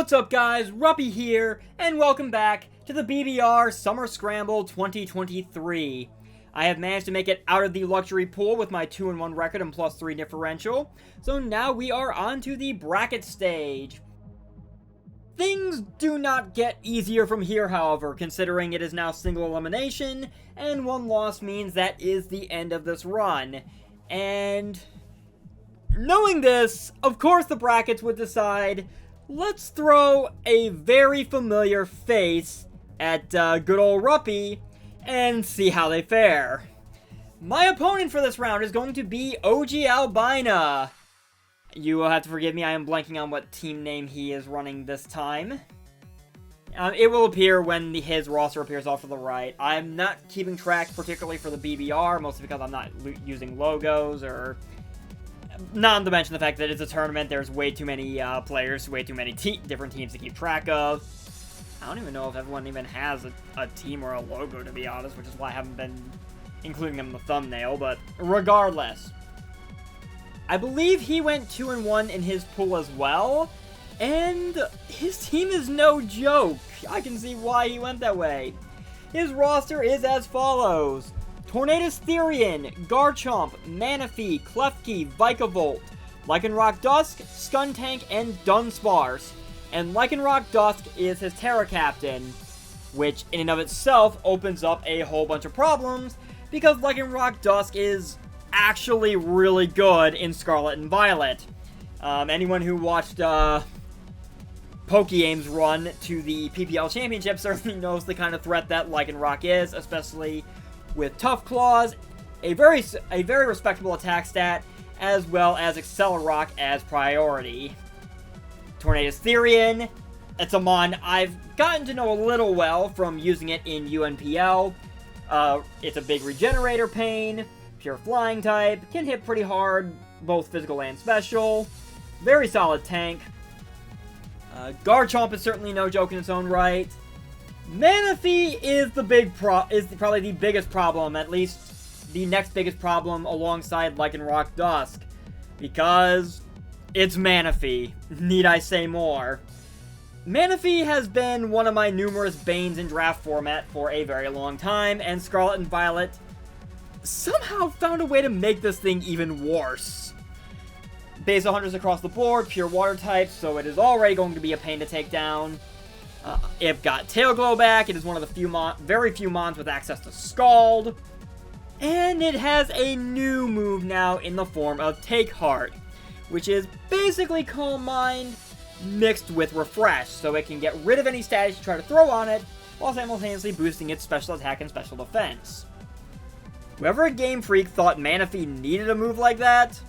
What's up guys, Ruppy here, and welcome back to the BBR Summer Scramble 2023. I have managed to make it out of the luxury pool with my 2-1 record and +3 differential, so now we are on to the bracket stage. Things do not get easier from here, however, considering it is now single elimination, and one loss means that is the end of this run. And knowing this, of course the brackets would decide, let's throw a very familiar face at good old Ruppy and see how they fare. My opponent for this round is going to be OGalbina. You will have to forgive me, I am blanking on what team name he is running this time. It will appear when his roster appears off to the right. I'm not keeping track particularly for the BBR, mostly because I'm not using logos or... Not to mention the fact that it's a tournament, there's way too many players, way too many different teams to keep track of. I don't even know if everyone even has a team or a logo, to be honest, which is why I haven't been including them in the thumbnail, but regardless. I believe he went 2-1 in his pool as well, and his team is no joke. I can see why he went that way. His roster is as follows: Tornadus-T, Garchomp, Manaphy, Klefki, Vikavolt, Lycanroc-Dusk, Skuntank, and Dunsparce. And Lycanroc-Dusk is his Tera captain, which in and of itself opens up a whole bunch of problems, because Lycanroc-Dusk is actually really good in Scarlet and Violet. Anyone who watched Pokeaim's run to the PPL Championship certainly knows the kind of threat that Lycanroc is, especially with Tough Claws, a very respectable attack stat, as well as Accelerock as priority. Tornadus-T, it's a mon I've gotten to know a little well from using it in UNPL. It's a big regenerator pain, pure flying type, can hit pretty hard, both physical and special, very solid tank. Garchomp is certainly no joke in its own right. Manaphy is probably the biggest problem, at least the next biggest problem alongside Lycanroc-Dusk, because it's Manaphy. Need I say more? Manaphy has been one of my numerous banes in draft format for a very long time, and Scarlet and Violet somehow found a way to make this thing even worse. Base 100s across the board, pure water types, so it is already going to be a pain to take down. It got Tail Glow back, it is one of the very few mons with access to Scald, and it has a new move now in the form of Take Heart, which is basically Calm Mind mixed with Refresh, so it can get rid of any status you try to throw on it, while simultaneously boosting its special attack and special defense. Whoever at Game Freak thought Manaphy needed a move like that,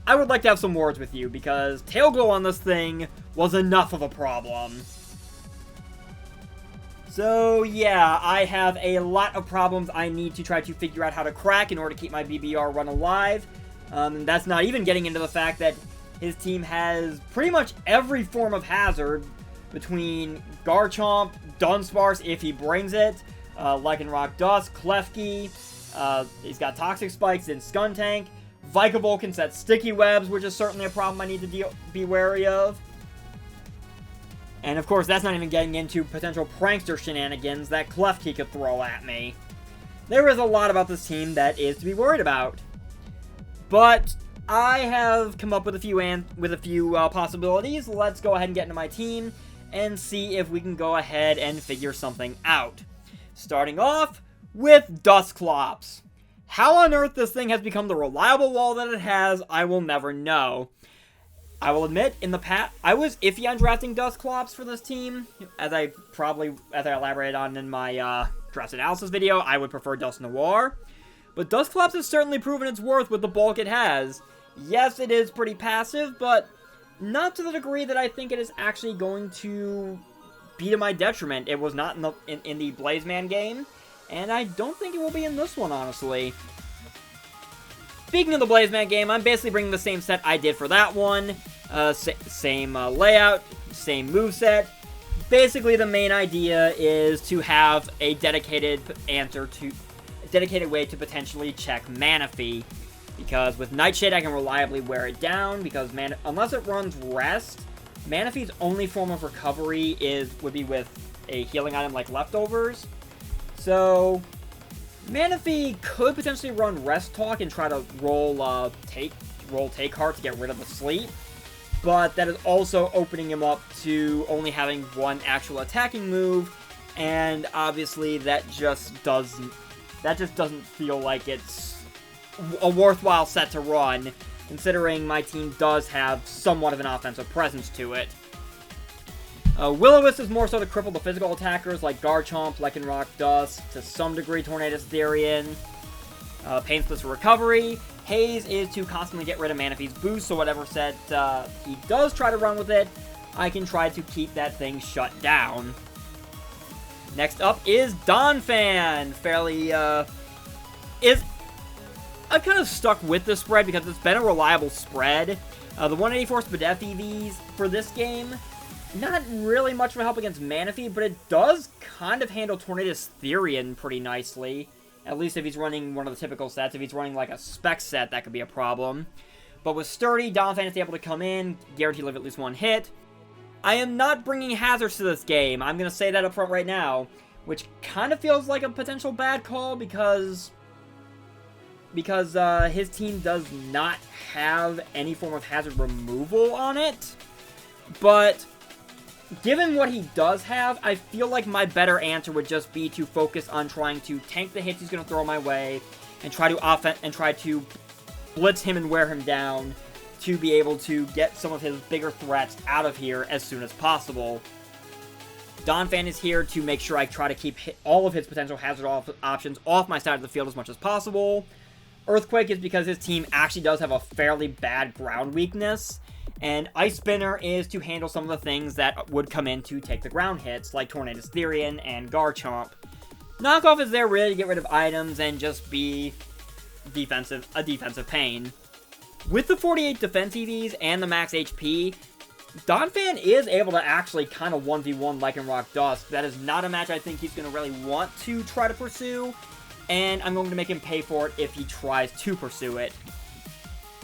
I would like to have some words with you, because Tail Glow on this thing was enough of a problem. So yeah, I have a lot of problems I need to try to figure out how to crack in order to keep my BBR run alive. That's not even getting into the fact that his team has pretty much every form of hazard between Garchomp, Dunsparce if he brings it, Lycanroc-Dusk, Klefki, he's got Toxic Spikes in Skuntank, Vikavolt can set Sticky Webs, which is certainly a problem I need to be wary of. And of course, that's not even getting into potential prankster shenanigans that Klefki could throw at me. There is a lot about this team that is to be worried about. But I have come up with a few possibilities. Let's go ahead and get into my team and see if we can go ahead and figure something out. Starting off with Dusclops. How on earth this thing has become the reliable wall that it has, I will never know. I will admit, in the past, I was iffy on drafting Dusclops for this team. As I elaborated on in my draft analysis video, I would prefer Dusknoir. But Dusclops has certainly proven its worth with the bulk it has. Yes, it is pretty passive, but not to the degree that I think it is actually going to be to my detriment. It was not in the Blazeman game, and I don't think it will be in this one, honestly. Speaking of the Blazeman game, I'm basically bringing the same set I did for that one. Same layout, same moveset. Basically, the main idea is to have a dedicated way to potentially check Manaphy. Because with Nightshade, I can reliably wear it down, because unless it runs Rest, Manaphy's only form of recovery would be with a healing item like Leftovers. So, Manaphy could potentially run Rest Talk and try to roll Take Heart to get rid of the sleep. But that is also opening him up to only having one actual attacking move, and obviously that just doesn't feel like it's a worthwhile set to run, considering my team does have somewhat of an offensive presence to it. Will-O-Wisp is more so to cripple the physical attackers like Garchomp, Lycanroc-Dusk, to some degree Tornadus-T. Pain Splits for recovery. Haze is to constantly get rid of Manaphy's boost, so whatever set he does try to run with it, I can try to keep that thing shut down. Next up is Donphan. I've kind of stuck with this spread because it's been a reliable spread. The 184 Spadef EVs for this game, not really much of a help against Manaphy, but it does kind of handle Tornadus-T pretty nicely. At least if he's running one of the typical sets. If he's running like a spec set, that could be a problem. But with Sturdy, Donphan is able to come in, guarantee live at least one hit. I am not bringing hazards to this game. I'm going to say that up front right now, which kind of feels like a potential bad call because his team does not have any form of hazard removal on it. But given what he does have, I feel like my better answer would just be to focus on trying to tank the hits he's going to throw my way and try to blitz him and wear him down to be able to get some of his bigger threats out of here as soon as possible. Donphan is here to make sure I try to keep all of his potential hazard options off my side of the field as much as possible. Earthquake is because his team actually does have a fairly bad ground weakness. And Ice Spinner is to handle some of the things that would come in to take the ground hits, like Tornadus-T and Garchomp. Knockoff is there really to get rid of items and just be a defensive pain. With the 48 defense EVs and the max HP, Donphan is able to actually kind of 1v1 Lycanroc-Dusk. That is not a match I think he's going to really want to try to pursue, and I'm going to make him pay for it if he tries to pursue it.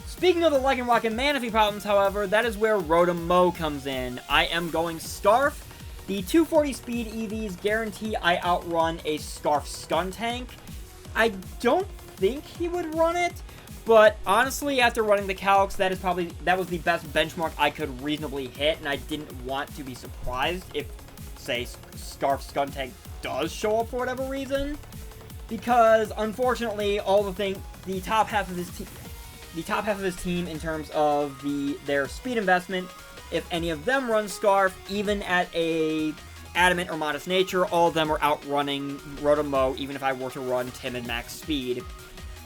Speaking of the Lycanroc and Manaphy problems, however, that is where Rotom-Mow comes in. I am going Scarf. The 240 speed EVs guarantee I outrun a Scarf Skuntank. I don't think he would run it, but honestly, after running the calcs, that was the best benchmark I could reasonably hit, and I didn't want to be surprised if, say, Scarf Skuntank does show up for whatever reason, because unfortunately, the top half of his team in terms of their speed investment, if any of them run Scarf, even at a Adamant or Modest Nature, all of them are outrunning Rotom-Mow, even if I were to run Timid Max Speed.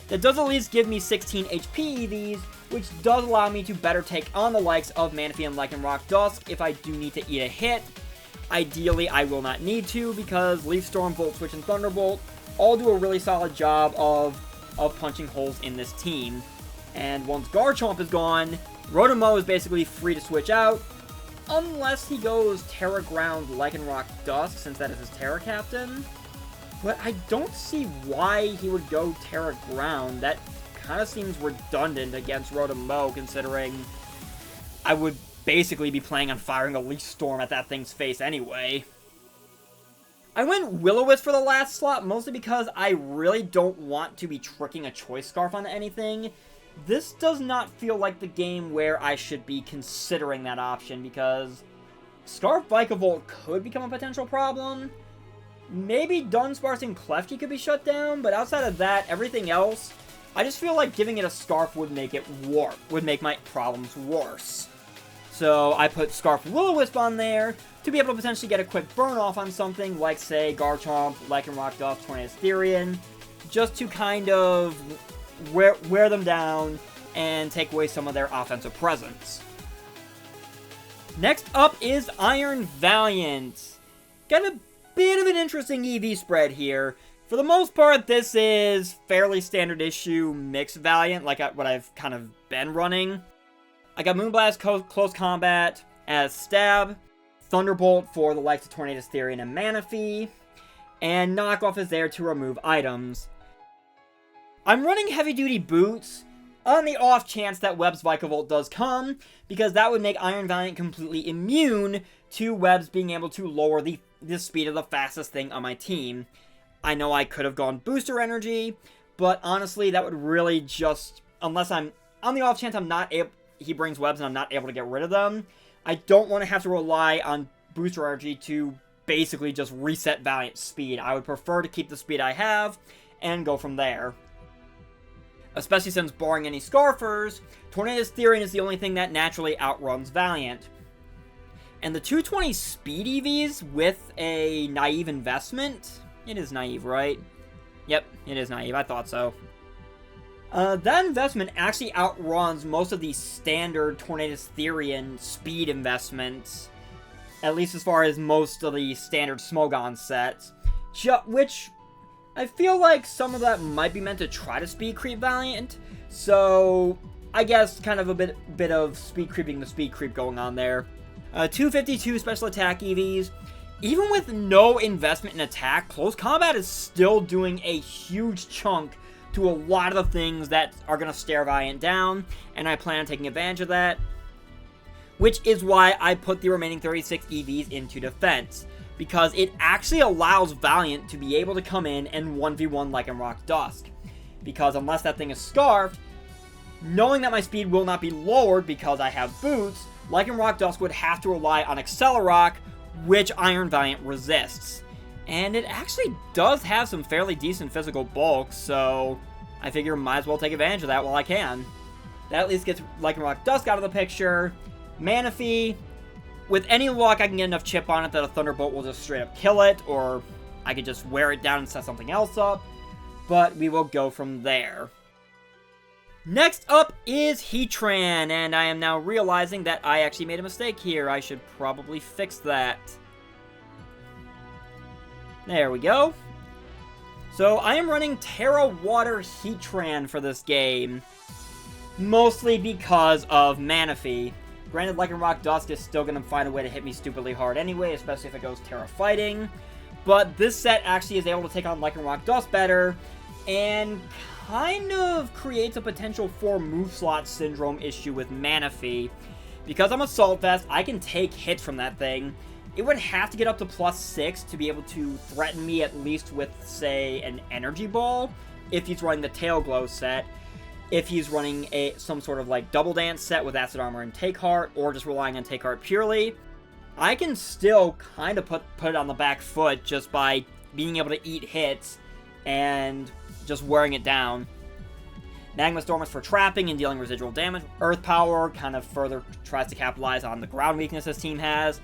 That does at least give me 16 HP EVs, which does allow me to better take on the likes of Manaphy and Lycanroc-Dusk if I do need to eat a hit. Ideally, I will not need to, because Leaf Storm, Volt Switch, and Thunderbolt all do a really solid job of punching holes in this team. And once Garchomp is gone, Rotom-Mow is basically free to switch out, unless he goes Tera Ground Lycanroc-Dusk, since that is his Tera Captain. But I don't see why he would go Tera Ground. That kind of seems redundant against Rotom-Mow, considering I would basically be planning on firing a Leaf Storm at that thing's face anyway. I went Will-O-Wisp for the last slot, mostly because I really don't want to be tricking a Choice Scarf onto anything. This does not feel like the game where I should be considering that option, because Scarf Vikavolt could become a potential problem. Maybe Dunsparce and Klefki could be shut down, but outside of that, everything else, I just feel like giving it a Scarf would make my problems worse. So I put Scarf Will-O-Wisp on there to be able to potentially get a quick burn off on something like, say, Garchomp, Lycanroc-Dusk, Tornadus-T, just to kind of wear them down and take away some of their offensive presence. Next up is Iron Valiant. Got a bit of an interesting EV spread here. For the most part, this is fairly standard issue mixed Valiant, like what I've kind of been running. I got Moonblast Close Combat as Stab, Thunderbolt for the likes of Tornadus-T and Manaphy, and Knockoff is there to remove items. I'm running heavy-duty boots on the off chance that Webb's Vikavolt does come, because that would make Iron Valiant completely immune to Webb's being able to lower the speed of the fastest thing on my team. I know I could have gone Booster Energy, but honestly, that would really just, unless I'm, on the off chance he brings Webbs and I'm not able to get rid of them, I don't want to have to rely on Booster Energy to basically just reset Valiant's speed. I would prefer to keep the speed I have and go from there. Especially since, barring any Scarfers, Tornadus-T is the only thing that naturally outruns Valiant. And the 220 speed EVs with a naive investment? It is naive, right? Yep, it is naive. I thought so. That investment actually outruns most of the standard Tornadus-T speed investments, at least as far as most of the standard Smogon sets, which I feel like some of that might be meant to try to speed creep Valiant, so I guess kind of a bit of speed creeping the speed creep going on there. 252 special attack EVs. Even with no investment in attack, close combat is still doing a huge chunk to a lot of the things that are going to stare Valiant down, and I plan on taking advantage of that, which is why I put the remaining 36 EVs into defense, because it actually allows Valiant to be able to come in and 1v1 Lycanroc-Dusk. Because unless that thing is Scarfed, knowing that my speed will not be lowered because I have Boots, Lycanroc-Dusk would have to rely on Accelerock, which Iron Valiant resists. And it actually does have some fairly decent physical bulk, so I figure might as well take advantage of that while I can. That at least gets Lycanroc-Dusk out of the picture. Manaphy, with any luck, I can get enough chip on it that a Thunderbolt will just straight up kill it, or I could just wear it down and set something else up, but we will go from there. Next up is Heatran, and I am now realizing that I actually made a mistake here. I should probably fix that. There we go. So I am running Tera Water Heatran for this game, mostly because of Manaphy. Granted, Lycanroc-Dusk is still going to find a way to hit me stupidly hard anyway, especially if it goes Tera Fighting. But this set actually is able to take on Lycanroc-Dusk better, and kind of creates a potential for move slot syndrome issue with Manaphy. Because I'm Assault Vest, I can take hits from that thing. It would have to get up to +6 to be able to threaten me at least with, say, an Energy Ball, if he's running the Tail Glow set. If he's running some sort of like Double Dance set with Acid Armor and Take Heart, or just relying on Take Heart purely, I can still kind of put it on the back foot just by being able to eat hits and just wearing it down. Magma Storm is for trapping and dealing residual damage. Earth Power kind of further tries to capitalize on the ground weakness this team has.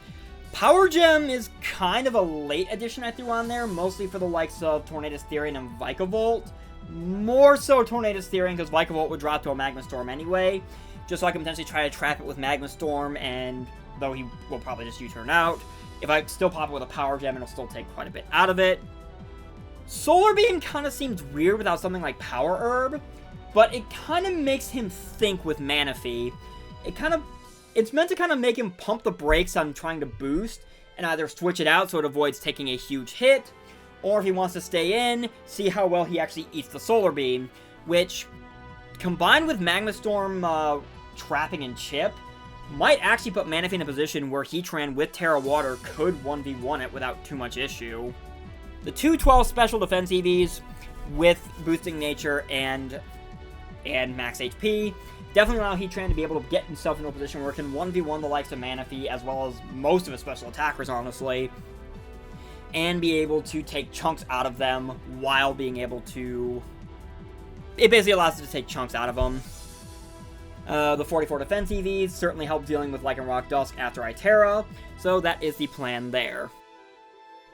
Power Gem is kind of a late addition I threw on there, mostly for the likes of Tornadus-T and Vikavolt. More so Tornadus-T, because Vikavolt would drop to a Magma Storm anyway, just so I can potentially try to trap it with Magma Storm, and though he will probably just U-turn out, if I still pop it with a Power Gem, it'll still take quite a bit out of it. Solar Beam kind of seems weird without something like Power Herb, but it kind of makes him think with Manaphy. It's meant to kind of make him pump the brakes on trying to boost, and either switch it out so it avoids taking a huge hit, or if he wants to stay in, see how well he actually eats the Solar Beam, which, combined with Magma Storm trapping and chip, might actually put Manaphy in a position where Heatran with Tera Water could 1v1 it without too much issue. The 212 special defense EVs with boosting nature and max HP definitely allow Heatran to be able to get himself into a position where it can 1v1 the likes of Manaphy, as well as most of his special attackers, honestly, and be able to take chunks out of them while being able to... It basically allows it to take chunks out of them. The 44 defense EVs certainly help dealing with Lycanroc-Dusk after I Tera, so that is the plan there.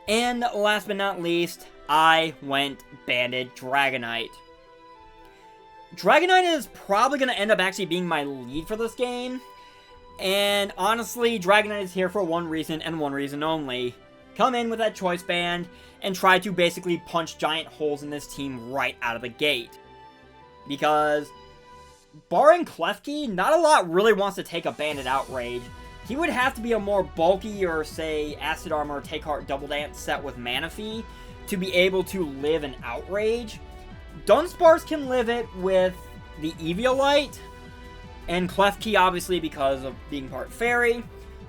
And last but not least, I went Banded Dragonite. Dragonite is probably going to end up actually being my lead for this game, and honestly, Dragonite is here for one reason and one reason only. Come in with that Choice Band and try to basically punch giant holes in this team right out of the gate. Because, barring Klefki, not a lot really wants to take a Banded Outrage. He would have to be a more bulky or, say, Acid Armor, Take Heart, Double Dance set with Manaphy to be able to live an Outrage. Dunsparce can live it with the Eviolite, and Klefki obviously because of being part fairy,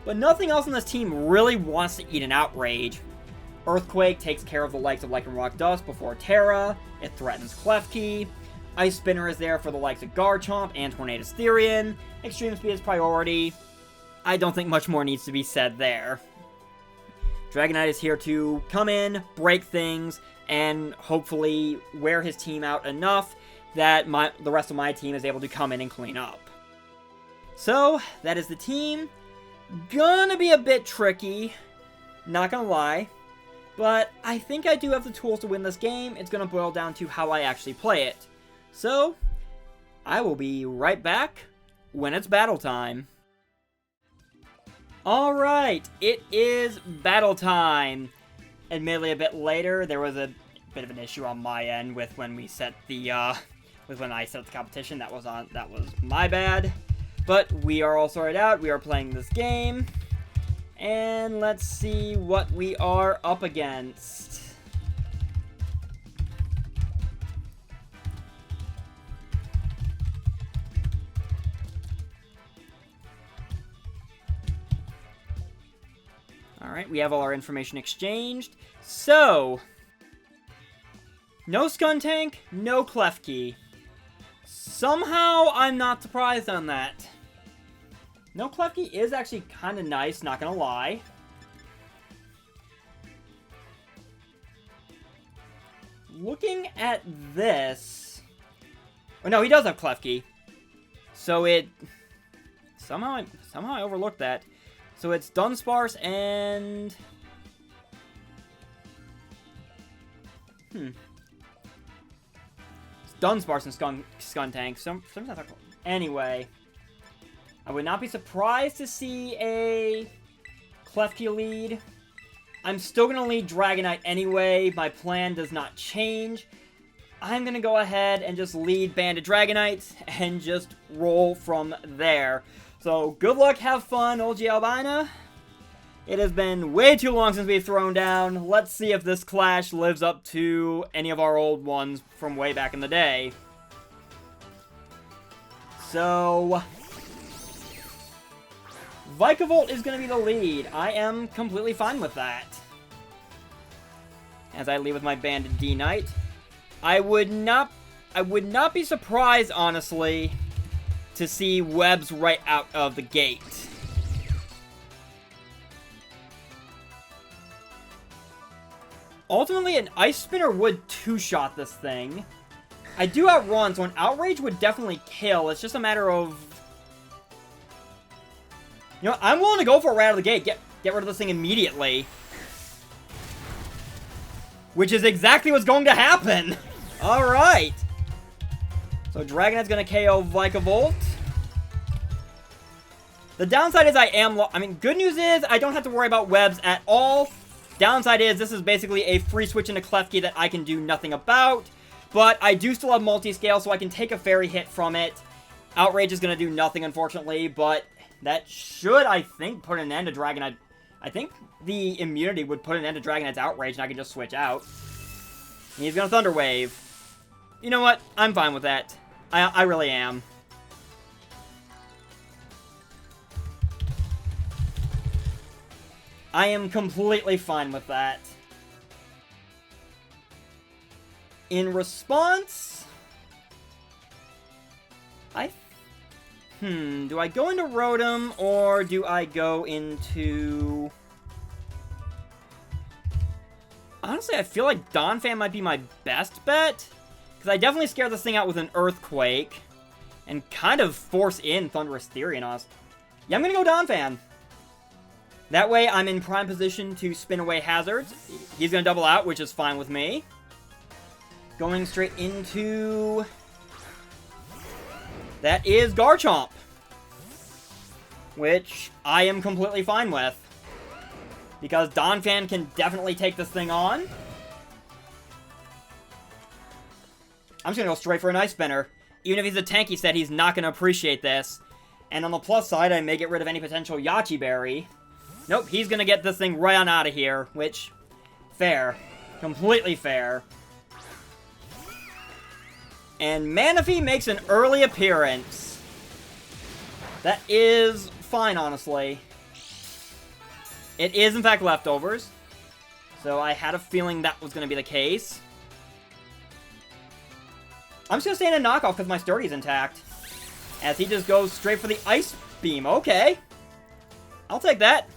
but nothing else on this team really wants to eat an Outrage. Earthquake takes care of the likes of Lycanroc-Dusk before Tera, it threatens Klefki. Ice Spinner is there for the likes of Garchomp and Tornadus-T. Extreme Speed is priority. I don't think much more needs to be said there. Dragonite is here to come in, break things, and hopefully wear his team out enough that the rest of my team is able to come in and clean up. So, that is the team. Gonna be a bit tricky, not gonna lie. But I think I do have the tools to win this game. It's going to boil down to how I actually play it. So, I will be right back when it's battle time. Alright, it is battle time. Admittedly, a bit later, there was a bit of an issue on my end with when we set the, when I set up the competition. That was my bad. But we are all sorted out. We are playing this game. And let's see what we are up against. Alright, we have all our information exchanged. So, no Skuntank, no Klefki. Somehow, I'm not surprised on that. No Klefki is actually kind of nice, not gonna lie. Looking at this... Oh, no, he does have Klefki. So it... Somehow I overlooked that. So it's Dunsparce and... It's Dunsparce and Skuntank. Anyway... I would not be surprised to see a Klefki lead. I'm still going to lead Dragonite anyway. My plan does not change. I'm going to go ahead and just lead Banded Dragonites and just roll from there. So, good luck, have fun, OGalbina. It has been way too long since we've thrown down. Let's see if this clash lives up to any of our old ones from way back in the day. So... Vikavolt is going to be the lead. I am completely fine with that. As I lead with my Banded D-Knight. I would not be surprised, honestly, to see webs right out of the gate. Ultimately, an Ice Spinner would two-shot this thing. I do outrun, so an Outrage would definitely kill. It's just a matter of... You know, I'm willing to go for it right out of the gate. Get rid of this thing immediately. Which is exactly what's going to happen. Alright. So Dragonite's going to KO Vikavolt. The downside is good news is I don't have to worry about webs at all. Downside is this is basically a free switch into Klefki that I can do nothing about. But I do still have multi-scale, so I can take a fairy hit from it. Outrage is going to do nothing, unfortunately, but... That should, I think, put an end to Dragonite. I think the immunity would put an end to Dragonite's Outrage, and I can just switch out. And he's gonna Thunder Wave. You know what? I'm fine with that. I really am. I am completely fine with that. In response... do I go into Rotom, or do I go into... Honestly, I feel like Donphan might be my best bet. Because I definitely scare this thing out with an Earthquake. And kind of force in Thunderous Theory, honestly. Yeah, I'm gonna go Donphan. That way, I'm in prime position to spin away hazards. He's gonna double out, which is fine with me. Going straight into... That is Garchomp. Which I am completely fine with. Because Donphan can definitely take this thing on. I'm just going to go straight for an Ice Spinner. Even if he's a tanky set, he's not going to appreciate this. And on the plus side, I may get rid of any potential Yachi Berry. Nope, he's going to get this thing right on out of here. Which, fair. Completely fair. And Manaphy makes an early appearance. That is fine, honestly. It is, in fact, leftovers. So I had a feeling that was going to be the case. I'm just going to stay in a knockoff because my sturdy is intact. As he just goes straight for the Ice Beam. Okay. I'll take that.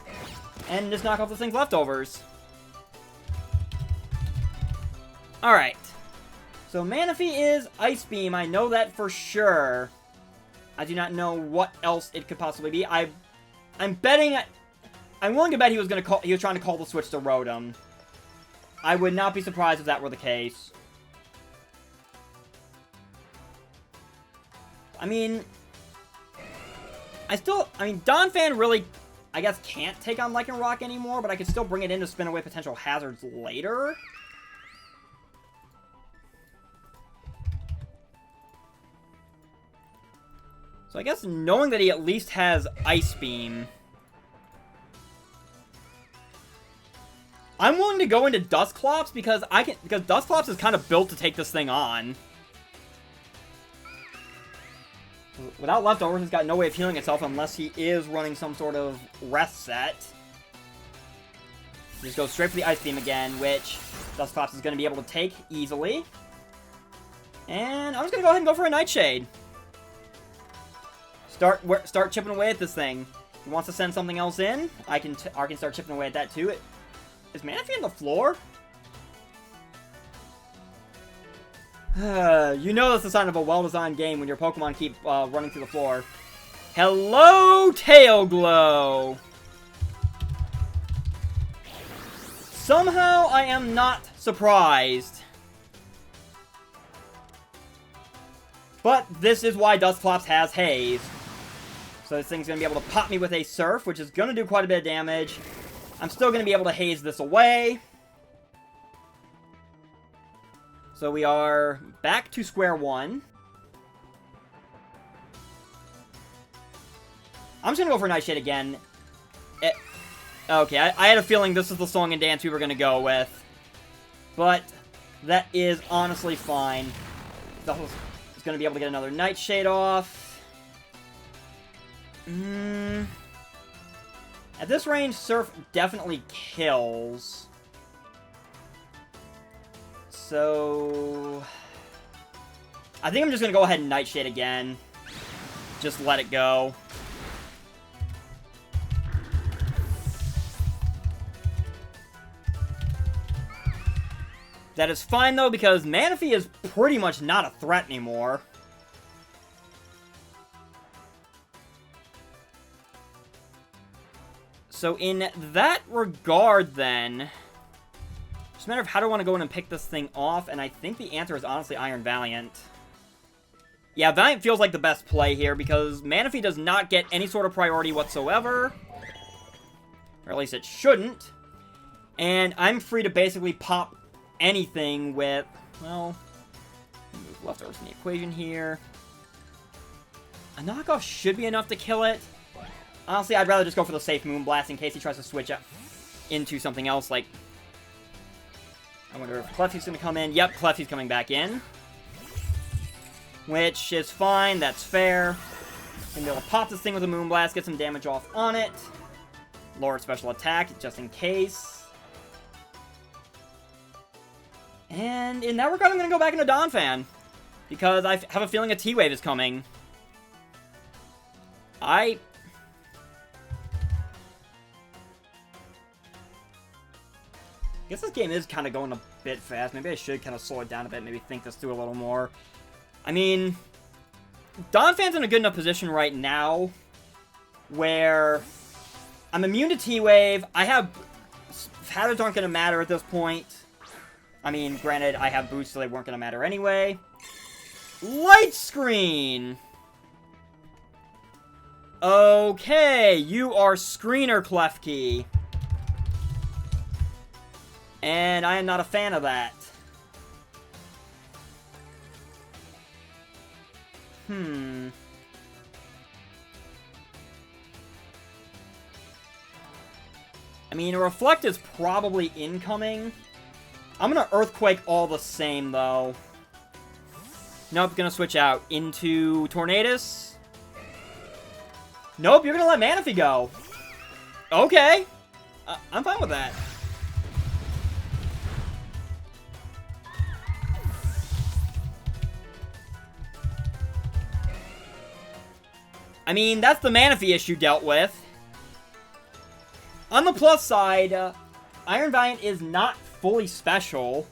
And just knock off this thing's leftovers. Alright. So Manaphy is Ice Beam. I know that for sure. I do not know what else it could possibly be. I'm betting... I'm willing to bet he was trying to call the switch to Rotom. I would not be surprised if that were the case. I mean... Donphan really, I guess, can't take on Lycanroc anymore, but I could still bring it in to spin away potential hazards later. So I guess knowing that he at least has Ice Beam... I'm willing to go into Dusclops because Dusclops is kind of built to take this thing on. Without leftovers, it's got no way of healing itself unless he is running some sort of rest set. Just go straight for the Ice Beam again, which Dusclops is going to be able to take easily. And I'm just going to go ahead and go for a Nightshade. Start chipping away at this thing. If he wants to send something else in, I can start chipping away at that too. Is Manaphy on the floor? You know that's the sign of a well-designed game when your Pokemon keep running through the floor. Hello, Tail Glow! Somehow I am not surprised. But this is why Dusclops has Haze. So this thing's going to be able to pop me with a Surf, which is going to do quite a bit of damage. I'm still going to be able to Haze this away. So we are back to square one. I'm just going to go for Nightshade again. Okay, I had a feeling this is the song and dance we were going to go with. But that is honestly fine. It's going to be able to get another Nightshade off. At this range, Surf definitely kills. So... I think I'm just going to go ahead and Nightshade again. Just let it go. That is fine, though, because Manaphy is pretty much not a threat anymore. So in that regard, then, just a matter of how do I want to go in and pick this thing off, and I think the answer is honestly Iron Valiant. Yeah, Valiant feels like the best play here, because Manaphy does not get any sort of priority whatsoever. Or at least it shouldn't. And I'm free to basically pop anything with, well, move leftovers in the equation here. A knockoff should be enough to kill it. Honestly, I'd rather just go for the safe Moonblast in case he tries to switch up into something else, like... I wonder if Clefsy's going to come in. Yep, Clefsy's coming back in. Which is fine, that's fair. Gonna be able to pop this thing with a Moonblast, get some damage off on it. Lower special attack, just in case. And in that regard, I'm going to go back into Donphan. Because I have a feeling a T-Wave is coming. I guess this game is kind of going a bit fast. Maybe I should kind of slow it down a bit, maybe think this through a little more. I mean, Donphan's in a good enough position right now where I'm immune to T-Wave. I have... Hazards aren't going to matter at this point. I mean, granted, I have boots, so they weren't going to matter anyway. Light Screen! Okay, you are Screener, Klefki. And I am not a fan of that. I mean, a Reflect is probably incoming. I'm gonna Earthquake all the same, though. Nope, gonna switch out into Tornadus. Nope, you're gonna let Manaphy go. Okay. I'm fine with that. I mean, that's the Manaphy issue dealt with. On the plus side, Iron Valiant is not fully special.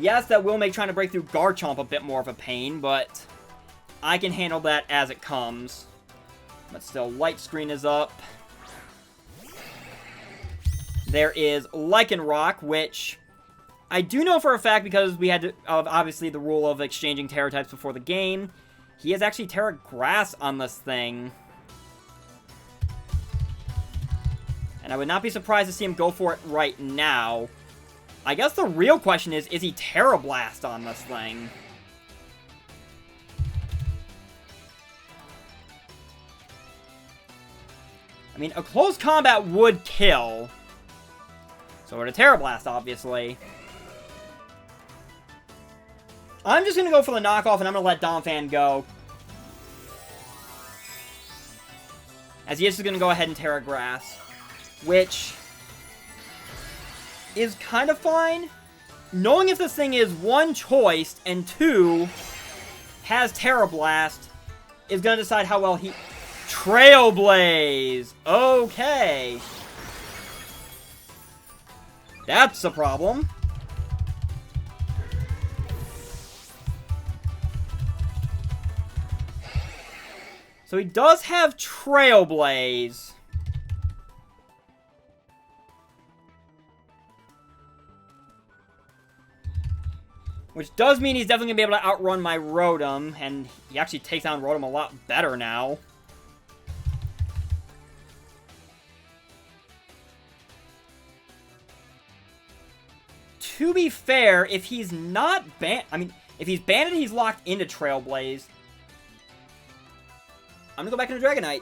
Yes, that will make trying to break through Garchomp a bit more of a pain, but I can handle that as it comes. But still, Light Screen is up. There is Lycanroc, which I do know for a fact because we had to, obviously the rule of exchanging Tera types before the game. He has actually Tera Grass on this thing. And I would not be surprised to see him go for it right now. I guess the real question is he Tera Blast on this thing? I mean, a close combat would kill. So we're to Tera Blast, obviously. I'm just going to go for the knockoff, and I'm going to let Donphan go. As he is going to go ahead and Tera Grass. Which is kind of fine. Knowing if this thing is 1, choiced, and 2, has Tera Blast, is going to decide how well he... Trailblaze! Okay. That's a problem. So he does have Trailblaze. Which does mean he's definitely going to be able to outrun my Rotom, and he actually takes down Rotom a lot better now. To be fair, if he's not banned... I mean, if he's banned and he's locked into Trailblaze, I'm going to go back into Dragonite.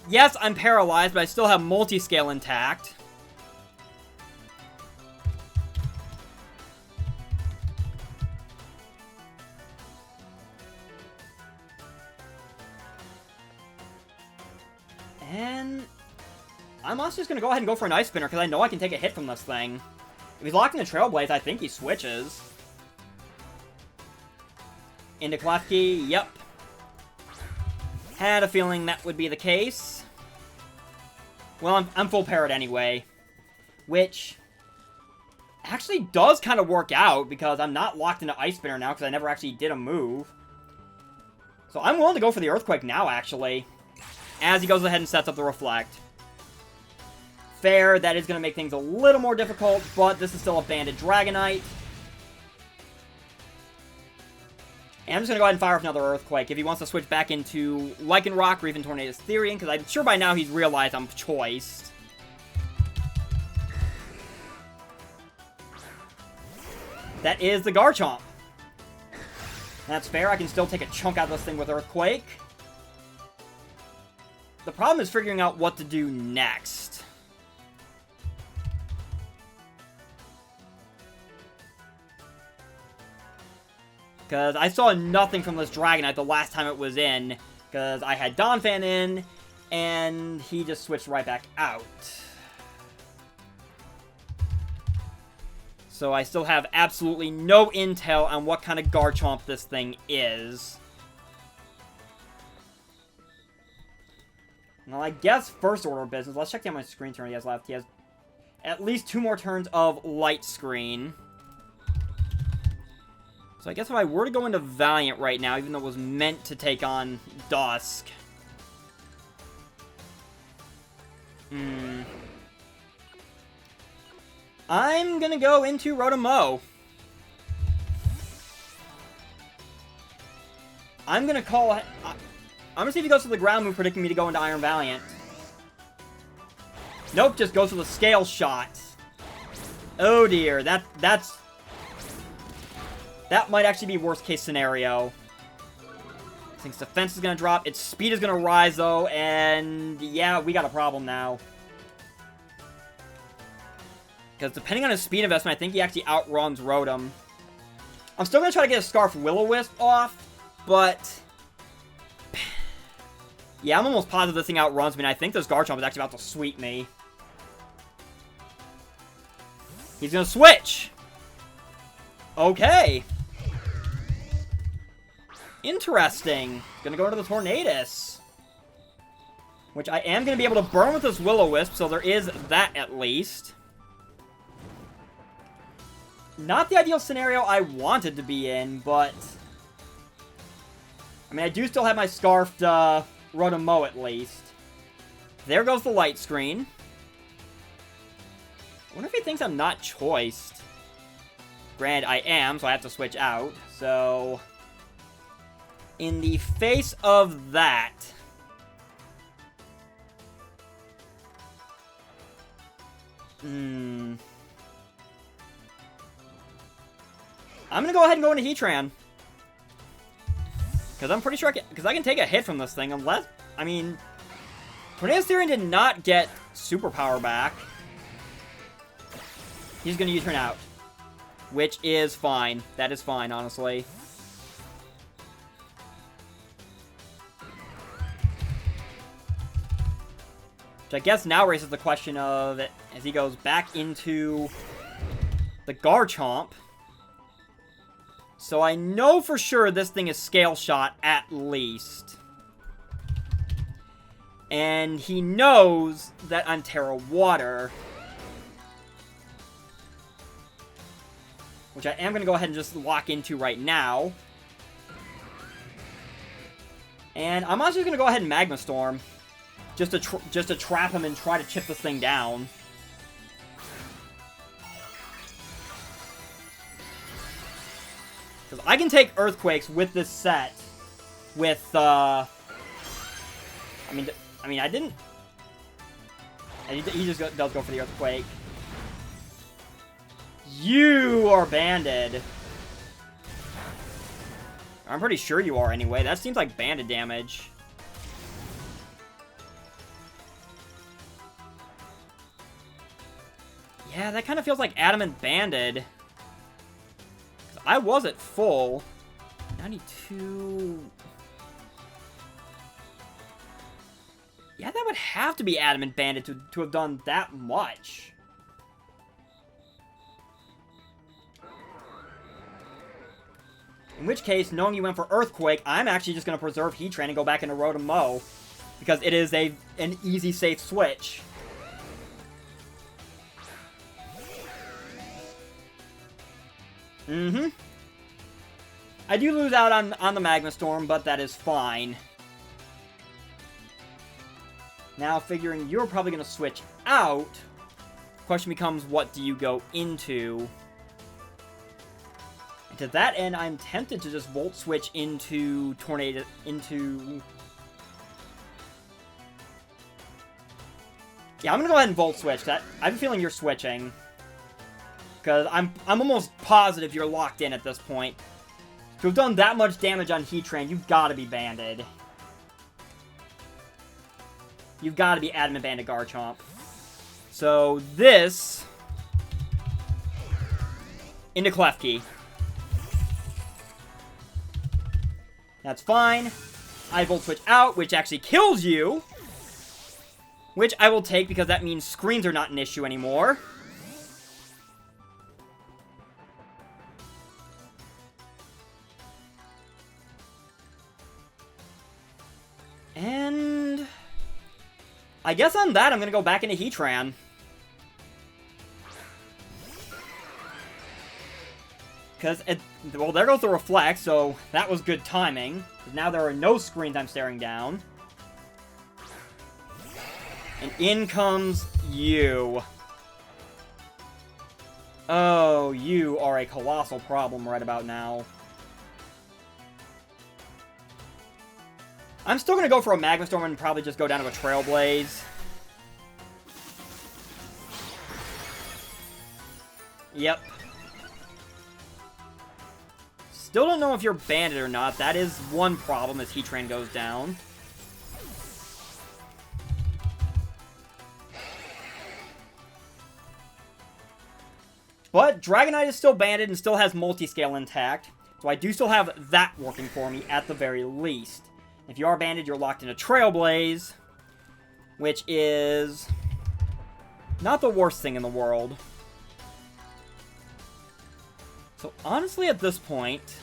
Yes, I'm paralyzed, but I still have multi-scale intact. And I'm also just going to go ahead and go for an Ice Spinner, because I know I can take a hit from this thing. If he's locked in the Trailblaze, I think he switches. Into Klefki, yep. Had a feeling that would be the case. Well, I'm full parrot anyway. Which actually does kind of work out, because I'm not locked into Ice Spinner now, because I never actually did a move. So I'm willing to go for the Earthquake now, actually. As he goes ahead and sets up the Reflect. Fair, that is going to make things a little more difficult, but this is still a banded Dragonite. And I'm just going to go ahead and fire off another Earthquake if he wants to switch back into Lycanroc or even Tornadus-T, because I'm sure by now he's realized I'm choiced. That is the Garchomp. That's fair, I can still take a chunk out of this thing with Earthquake. The problem is figuring out what to do next. Because I saw nothing from this Dragonite the last time it was in. Because I had Donphan in, and he just switched right back out. So I still have absolutely no intel on what kind of Garchomp this thing is. Well, I guess first order of business. Let's check down my screen turn he has left. He has at least 2 more turns of Light Screen. So I guess if I were to go into Valiant right now, even though it was meant to take on Dusk. I'm gonna go into Rotom-O. I'm gonna call... I'm gonna see if he goes to the ground move, predicting me to go into Iron Valiant. Nope, just goes for the Scale Shot. Oh dear, that might actually be worst case scenario. I think its defense is gonna drop, its speed is gonna rise though, and yeah, we got a problem now. Because depending on his speed investment, I think he actually outruns Rotom. I'm still going to try to get a Scarf Will-O-Wisp off, but... yeah, I'm almost positive this thing outruns me, and I think this Garchomp is actually about to sweep me. He's going to switch! Okay. Interesting. Gonna go into the Tornadus. Which I am going to be able to burn with this Will-O-Wisp, so there is that at least. Not the ideal scenario I wanted to be in, but... I mean, I do still have my Scarfed Rotom at least. There goes the light screen. I wonder if he thinks I'm not choiced. Granted, I am, so I have to switch out. So, in the face of that... I'm gonna go ahead and go into Heatran. Because I'm pretty sure I can take a hit from this thing, unless... I mean... Tornadus-T did not get Superpower back. He's gonna U-turn out. Which is fine. That is fine, honestly. Which I guess now raises the question of, as he goes back into the Garchomp. So I know for sure this thing is Scale Shot, at least. And he knows that I'm Tera Water. Which I am going to go ahead and just lock into right now. And I'm also going to go ahead and Magma Storm. Just to trap him and try to chip this thing down. Because I can take Earthquakes with this set. With, I mean, I didn't... He just does go for the Earthquake. You are banded. I'm pretty sure you are anyway. That seems like banded damage. Yeah, that kind of feels like Adamant banded. I was at full. 92... yeah, that would have to be Adamant banded to have done that much. In which case, knowing you went for Earthquake, I'm actually just going to preserve Heatran and go back into Rotom. Because it is an easy, safe switch. I do lose out on the Magma Storm, but that is fine. Now, figuring you're probably going to switch out, question becomes, what do you go into? And to that end, I'm tempted to just Volt Switch into Tornado, yeah, I'm going to go ahead and Volt Switch. I have a feeling you're switching. Because I'm almost positive you're locked in at this point. To have done that much damage on Heatran, you've got to be banded. You've got to be Adamant Banded Garchomp. So, this... into Klefki. That's fine. I Volt Switch out, which actually kills you. Which I will take because that means screens are not an issue anymore. And... I guess on that, I'm going to go back into Heatran. Because, well, there goes the Reflect, so that was good timing. Now there are no screens I'm staring down. And in comes you. Oh, you are a colossal problem right about now. I'm still going to go for a Magma Storm and probably just go down to a Trailblaze. Yep. Still don't know if you're banded or not. That is one problem as Heatran goes down. But Dragonite is still banded and still has multi-scale intact. So I do still have that working for me at the very least. If you are banded, you're locked into Trailblaze, which is not the worst thing in the world. So honestly, at this point,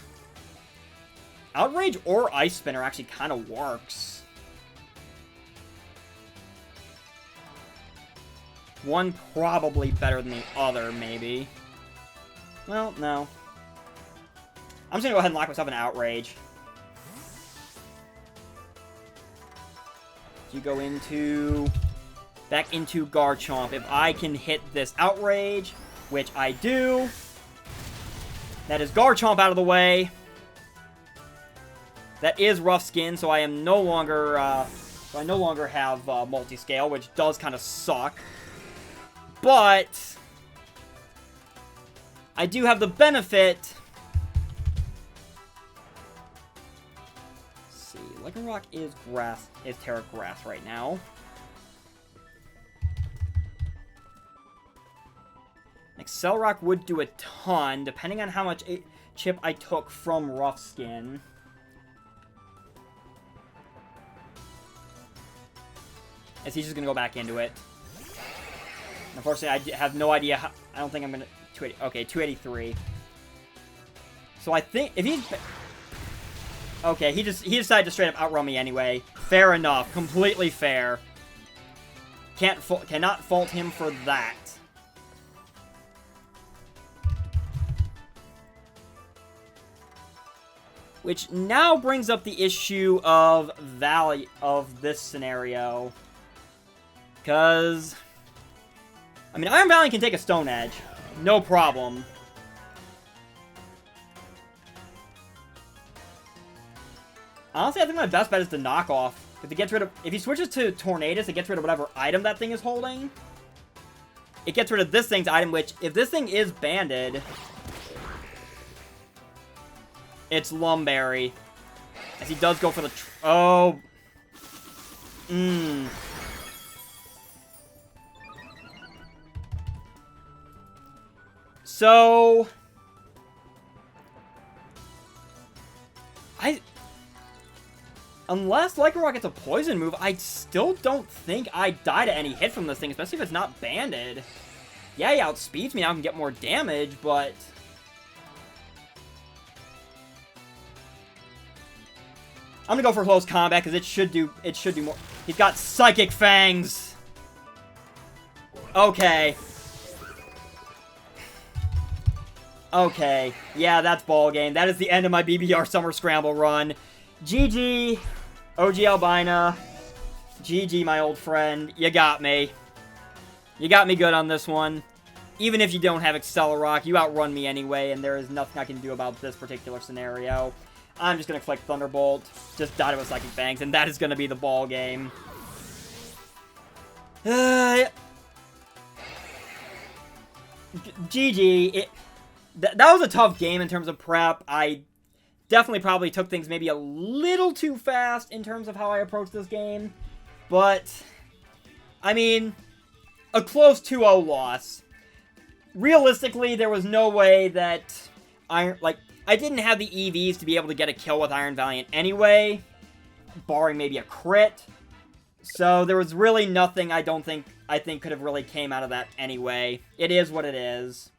Outrage or Ice Spinner actually kind of works. One probably better than the other, maybe. Well, no. I'm just gonna go ahead and lock myself in Outrage. You go back into Garchomp. If I can hit this Outrage, which I do, that is Garchomp out of the way. That is Rough Skin, so I am no longer, I no longer have multi-scale, which does kind of suck. But I do have the benefit. Let's see, Lycanroc is Tera Grass right now. Accelerock would do a ton, depending on how much chip I took from Rough Skin. As he's just gonna go back into it. Unfortunately, I have no idea how, I don't think I'm gonna... 280, okay, 283. So I think, if he's... Okay, he decided to straight up outrun me anyway. Fair enough. Completely fair. Cannot fault him for that. Which now brings up the issue of value of this scenario. Because... I mean, Iron Valiant can take a Stone Edge. No problem. Honestly, I think my best bet is to knock off. If he switches to Tornadus, it gets rid of whatever item that thing is holding. It gets rid of this thing's item, which, if this thing is banded, it's Lumberry. As he does go for the... Oh. So... Unless Lycanroc gets a poison move, I still don't think I die to any hit from this thing, especially if it's not banded. Yeah, he outspeeds me, I can get more damage, but... I'm gonna go for close combat, because it should do more. He's got Psychic Fangs! Okay. Okay. Yeah, that's ball game. That is the end of my BBR Summer Scramble run. GG, OGalbina. GG, my old friend. You got me. You got me good on this one. Even if you don't have Accelerock, you outrun me anyway, and there is nothing I can do about this particular scenario. I'm just going to click Thunderbolt, just die with Psychic Fangs, and that is going to be the ball game. GG. That was a tough game in terms of prep. I definitely probably took things maybe a little too fast in terms of how I approached this game. But, I mean, a close 2-0 loss. Realistically, there was no way that I didn't have the EVs to be able to get a kill with Iron Valiant anyway, barring maybe a crit. So there was really nothing I think could have really came out of that anyway. It is what it is.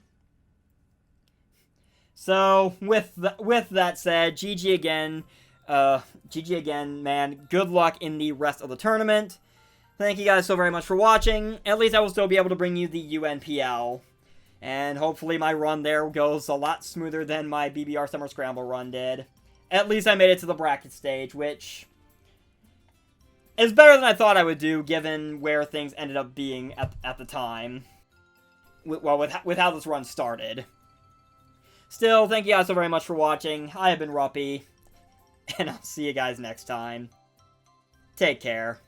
So with that said, GG again. GG again, man. Good luck in the rest of the tournament. Thank you guys so very much for watching. At least I will still be able to bring you the UNPL. And hopefully my run there goes a lot smoother than my BBR Summer Scramble run did. At least I made it to the bracket stage, which is better than I thought I would do, given where things ended up being at the time. Well, with how this run started. Still, thank you guys so very much for watching. I have been Ruppy, and I'll see you guys next time. Take care.